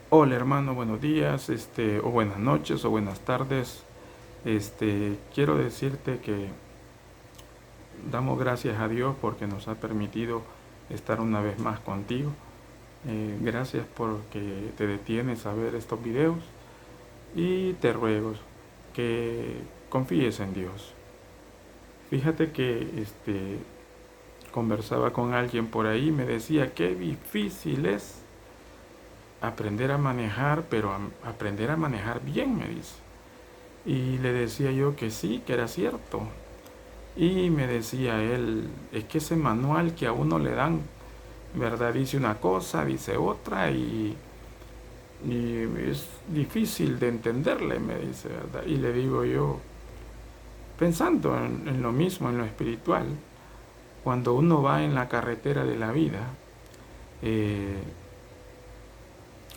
Hola hermano, buenos días, o buenas noches, o buenas tardes. Quiero decirte que damos gracias a Dios porque nos ha permitido estar una vez más contigo. Gracias porque te detienes a ver estos videos y te ruego que confíes en Dios. Fíjate que conversaba con alguien por ahí y me decía qué difícil es aprender a manejar, pero aprender a manejar bien, me dice. Y le decía yo que sí, que era cierto. Y me decía él, es que ese manual que a uno le dan, ¿verdad? Dice una cosa, dice otra y es difícil de entenderle, me dice, ¿verdad? Y le digo yo, pensando en lo mismo, en lo espiritual, cuando uno va en la carretera de la vida, eh,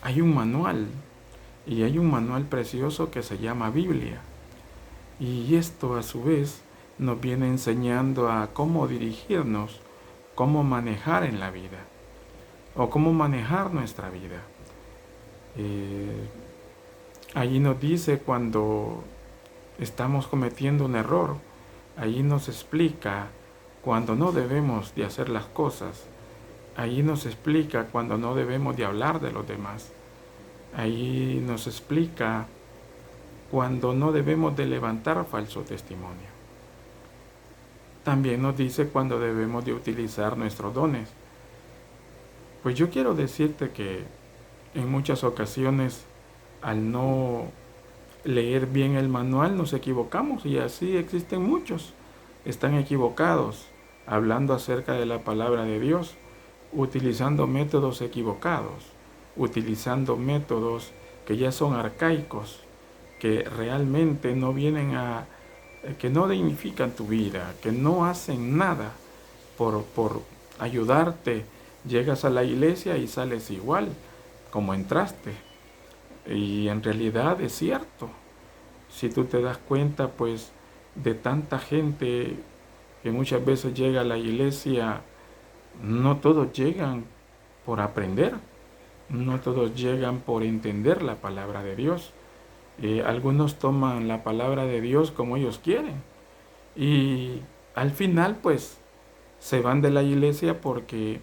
hay un manual y hay un manual precioso que se llama Biblia. Y esto a su vez nos viene enseñando a cómo dirigirnos, cómo manejar en la vida o cómo manejar nuestra vida. Eh, Allí nos dice cuando estamos cometiendo un error, allí nos explica cuando no debemos de hacer las cosas, allí nos explica cuando no debemos de hablar de los demás, allí nos explica cuando no debemos de levantar falso testimonio. También nos dice cuando debemos de utilizar nuestros dones. Pues yo quiero decirte que en muchas ocasiones al no leer bien el manual nos equivocamos y así existen muchos. Están equivocados hablando acerca de la palabra de Dios, utilizando métodos equivocados, utilizando métodos que ya son arcaicos, que realmente no vienen a, que no dignifican tu vida, que no hacen nada por ayudarte. Llegas a la iglesia y sales igual como entraste. Y en realidad es cierto. Si tú te das cuenta, pues, de tanta gente que muchas veces llega a la iglesia, no todos llegan por aprender, no todos llegan por entender la palabra de Dios. Algunos toman la palabra de Dios como ellos quieren y al final, pues, se van de la iglesia porque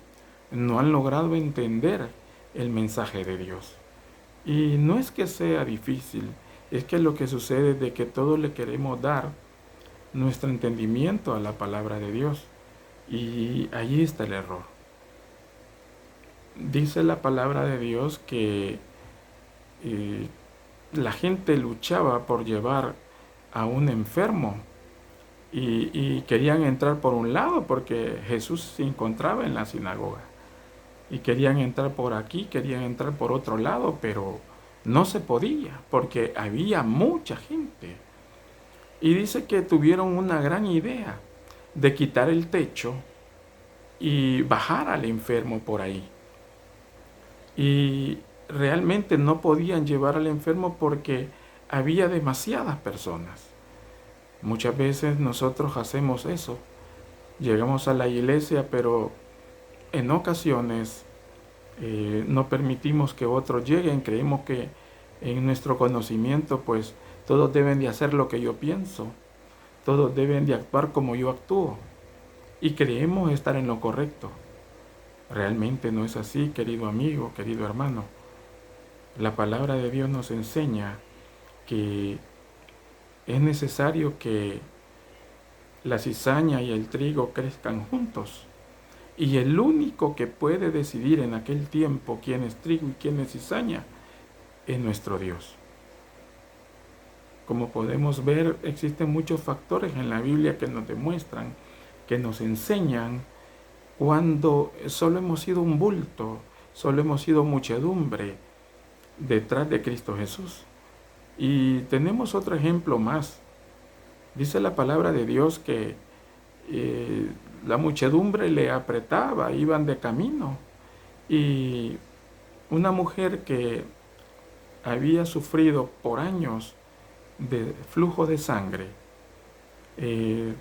no han logrado entender el mensaje de Dios. Y no es que sea difícil, es que lo que sucede es de que todos le queremos dar nuestro entendimiento a la palabra de Dios. Y ahí está el error. Dice la palabra de Dios que eh, la gente luchaba por llevar a un enfermo y querían entrar por un lado porque Jesús se encontraba en la sinagoga. Y querían entrar por aquí, querían entrar por otro lado, pero no se podía porque había mucha gente. Y dice que tuvieron una gran idea de quitar el techo y bajar al enfermo por ahí. Y realmente no podían llevar al enfermo porque había demasiadas personas. Muchas veces nosotros hacemos eso. Llegamos a la iglesia, pero en ocasiones no permitimos que otros lleguen. Creemos que en nuestro conocimiento, pues todos deben de hacer lo que yo pienso. Todos deben de actuar como yo actúo. Y creemos estar en lo correcto. Realmente no es así, querido amigo, querido hermano. La palabra de Dios nos enseña que es necesario que la cizaña y el trigo crezcan juntos. Y el único que puede decidir en aquel tiempo quién es trigo y quién es cizaña es nuestro Dios. Como podemos ver, existen muchos factores en la Biblia que nos demuestran, que nos enseñan cuando solo hemos sido un bulto, solo hemos sido muchedumbre detrás de Cristo Jesús. Y tenemos otro ejemplo más. Dice la palabra de Dios que la muchedumbre le apretaba, iban de camino. Y una mujer que había sufrido por años de flujo de sangre, eh,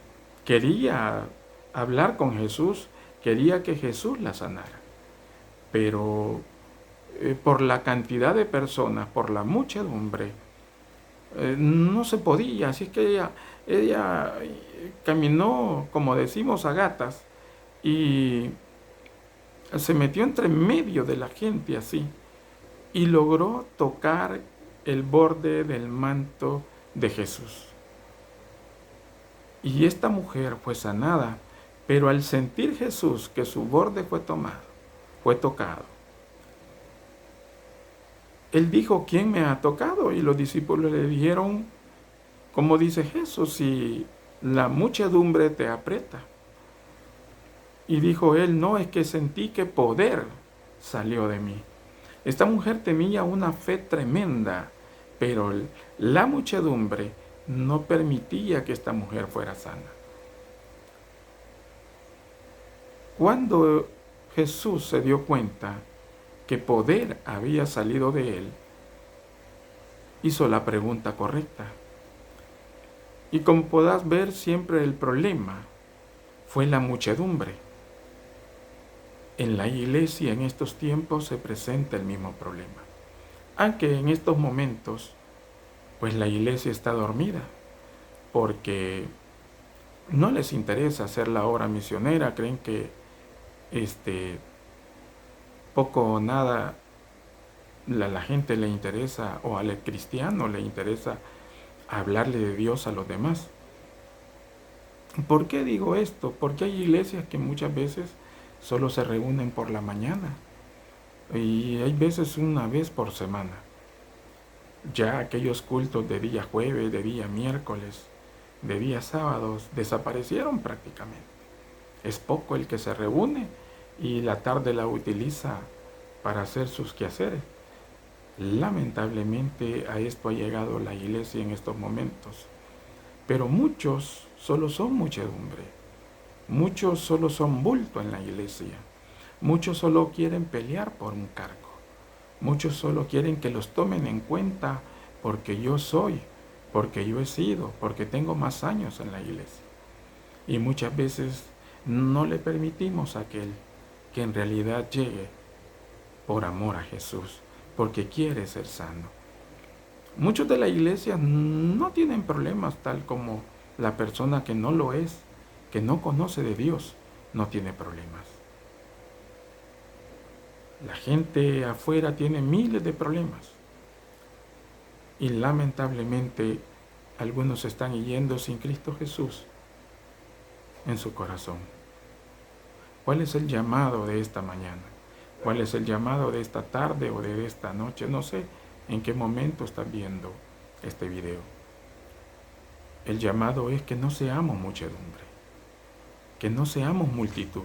quería hablar con Jesús, quería que Jesús la sanara. Pero por la cantidad de personas, por la muchedumbre, no se podía. Así es que ella caminó, como decimos, a gatas, y se metió entre medio de la gente así, y logró tocar el borde del manto de Jesús. Y esta mujer fue sanada, pero al sentir Jesús que su borde fue tocado, él dijo: ¿quién me ha tocado? Y los discípulos le dijeron, como dice Jesús, si la muchedumbre te aprieta. Y dijo él: no, es que sentí que poder salió de mí. Esta mujer tenía una fe tremenda, pero la muchedumbre no permitía que esta mujer fuera sana. Cuando Jesús se dio cuenta que poder había salido de él, hizo la pregunta correcta. Y como podás ver, siempre el problema fue la muchedumbre. En la iglesia en estos tiempos se presenta el mismo problema. Aunque en estos momentos, pues la iglesia está dormida, porque no les interesa hacer la obra misionera. Creen que poco o nada la gente le interesa, o al cristiano le interesa hablarle de Dios a los demás. ¿Por qué digo esto? Porque hay iglesias que muchas veces solo se reúnen por la mañana, y hay veces una vez por semana. Ya aquellos cultos de día jueves, de día miércoles, de día sábados desaparecieron prácticamente. Es poco el que se reúne y la tarde la utiliza para hacer sus quehaceres. Lamentablemente a esto ha llegado la iglesia en estos momentos. Pero muchos solo son muchedumbre. Muchos solo son bulto en la iglesia. Muchos solo quieren pelear por un cargo. Muchos solo quieren que los tomen en cuenta porque yo soy, porque yo he sido, porque tengo más años en la iglesia. Y muchas veces no le permitimos a aquel que en realidad llegue por amor a Jesús, porque quiere ser sano. Muchos de la iglesia no tienen problemas, tal como la persona que no lo es, que no conoce de Dios, no tiene problemas. La gente afuera tiene miles de problemas, y lamentablemente algunos están yendo sin Cristo Jesús en su corazón. ¿Cuál es el llamado de esta mañana? ¿Cuál es el llamado de esta tarde o de esta noche? No sé en qué momento estás viendo este video. El llamado es que no seamos muchedumbre, que no seamos multitud,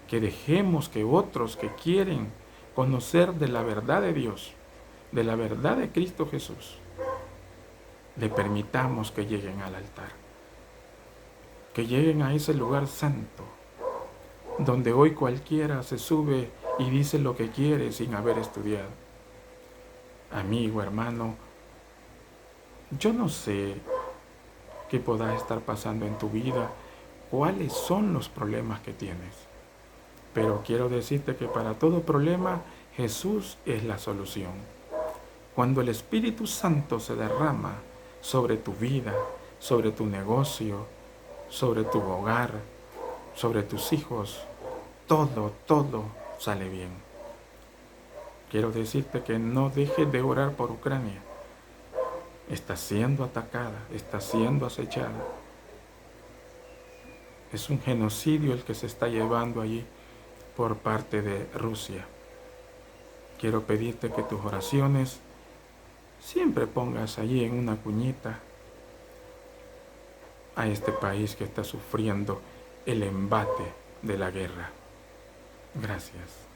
que dejemos que otros que quieren conocer de la verdad de Dios, de la verdad de Cristo Jesús, le permitamos que lleguen al altar, que lleguen a ese lugar santo, donde hoy cualquiera se sube y dice lo que quiere sin haber estudiado. Amigo, hermano, yo no sé qué pueda estar pasando en tu vida, cuáles son los problemas que tienes, pero quiero decirte que para todo problema Jesús es la solución. Cuando el Espíritu Santo se derrama sobre tu vida, sobre tu negocio, sobre tu hogar, sobre tus hijos, todo sale bien. Quiero decirte que no dejes de orar por Ucrania. Está siendo atacada, está siendo acechada. Es un genocidio el que se está llevando allí por parte de Rusia. Quiero pedirte que tus oraciones siempre pongas allí en una cuñita a este país que está sufriendo el embate de la guerra. Gracias.